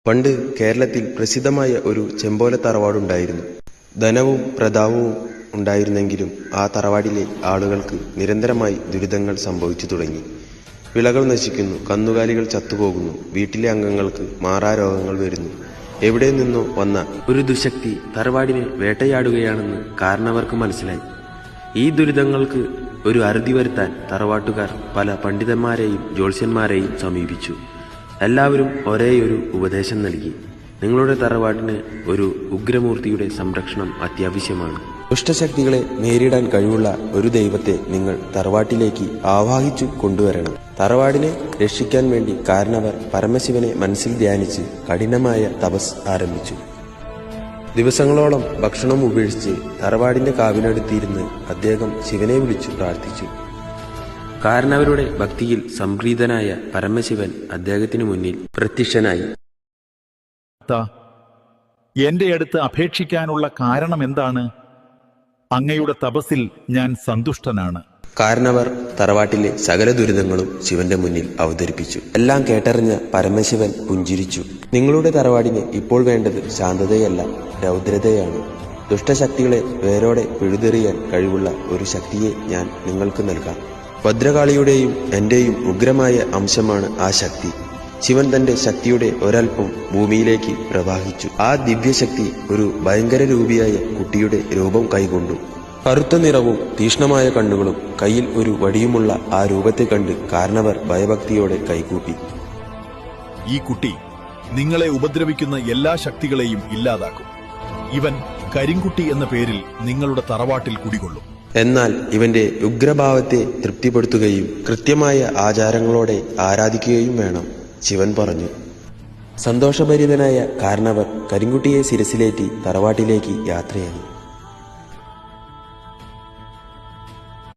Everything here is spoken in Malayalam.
പണ്ട് കേരളത്തിൽ പ്രസിദ്ധമായ ഒരു ചെമ്പോല തറവാടുണ്ടായിരുന്നു. ധനവും പ്രതാപവും ഉണ്ടായിരുന്നെങ്കിലും ആ തറവാടിലെ ആളുകൾക്ക് നിരന്തരമായി ദുരിതങ്ങൾ സംഭവിച്ചു തുടങ്ങി. വിളകൾ നശിക്കുന്നു, കന്നുകാലികൾ ചത്തുപോകുന്നു, വീട്ടിലെ അംഗങ്ങൾക്ക് മാറാരോഗങ്ങൾ വരുന്നു. എവിടെ നിന്നോ വന്ന ഒരു ദുശക്തി തറവാടിനെ വേട്ടയാടുകയാണെന്ന് കാരണവർക്ക് മനസ്സിലായി. ഈ ദുരിതങ്ങൾക്ക് ഒരു അറുതി വരുത്താൻ തറവാട്ടുകാർ പല പണ്ഡിതന്മാരെയും ജ്യോത്സ്യന്മാരെയും സമീപിച്ചു. എല്ലാവരും ഒരേയൊരു ഉപദേശം നൽകി: നിങ്ങളുടെ തറവാടിന് ഒരു ഉഗ്രമൂർത്തിയുടെ സംരക്ഷണം അത്യാവശ്യമാണ്. ദുഷ്ടശക്തികളെ നേരിടാൻ കഴിവുള്ള ഒരു ദൈവത്തെ നിങ്ങൾ തറവാട്ടിലേക്ക് ആവാഹിച്ചു കൊണ്ടുവരണം. തറവാടിനെ രക്ഷിക്കാൻ വേണ്ടി കാരണവർ പരമശിവനെ മനസ്സിൽ ധ്യാനിച്ച് കഠിനമായ തപസ് ആരംഭിച്ചു. ദിവസങ്ങളോളം ഭക്ഷണം ഉപേക്ഷിച്ച് തറവാടിന്റെ കാവിനടുത്തിരുന്ന് അദ്ദേഹം ശിവനെ വിളിച്ചു പ്രാർത്ഥിച്ചു. കാരണവരുടെ ഭക്തിയിൽ സംപ്രീതനായ പരമശിവൻ അദ്ദേഹത്തിനു മുന്നിൽ പ്രത്യക്ഷനായി. എന്റെ അടുത്ത് അപേക്ഷിക്കാനുള്ള കാരണം എന്താണ്? അങ്ങയുടെ തപസ്സിൽ ഞാൻ സന്തുഷ്ടനാണ്. കാരണവർ തറവാട്ടിലെ സകല ദുരിതങ്ങളും ശിവന്റെ മുന്നിൽ അവതരിപ്പിച്ചു. എല്ലാം കേട്ടറിഞ്ഞ പരമശിവൻ പുഞ്ചിരിച്ചു. നിങ്ങളുടെ തറവാടിന് ഇപ്പോൾ വേണ്ടത് ശാന്തതയല്ല, രൗദ്രതയാണ്. ദുഷ്ടശക്തികളെ വേരോടെ പിഴുതെറിയാൻ കഴിവുള്ള ഒരു ശക്തിയെ ഞാൻ നിങ്ങൾക്ക് നൽകാം. ഭദ്രകാളിയുടെയും എന്റെയും ഉഗ്രമായ അംശമാണ് ആ ശക്തി. ശിവൻ തന്റെ ശക്തിയുടെ ഒരൽപ്പം ഭൂമിയിലേക്ക് പ്രവാഹിച്ചു. ആ ദിവ്യശക്തി ഒരു ഭയങ്കര രൂപിയായ കുട്ടിയുടെ രൂപം കൈക്കൊണ്ടു. കറുത്ത നിറവും തീക്ഷ്ണമായ കണ്ണുകളും കയ്യിൽ ഒരു വടിയുമുള്ള ആ രൂപത്തെ കണ്ട് കാരണവർ ഭയഭക്തിയോടെ കൈകൂപ്പി. ഈ കുട്ടി നിങ്ങളെ ഉപദ്രവിക്കുന്ന എല്ലാ ശക്തികളെയും ഇല്ലാതാക്കും. ഇവൻ കരിങ്കുട്ടി എന്ന പേരിൽ നിങ്ങളുടെ തറവാട്ടിൽ കുടികൊള്ളും. എന്നാൽ ഇവന്റെ ഉഗ്രഭാവത്തെ തൃപ്തിപ്പെടുത്തുകയും കൃത്യമായ ആചാരങ്ങളോടെ ആരാധിക്കുകയും വേണം, ശിവൻ പറഞ്ഞു. സന്തോഷഭരിതനായ കാരണവർ കരിങ്കുട്ടിയെ ശിരസിലേറ്റി തറവാട്ടിലേക്ക് യാത്രയായി.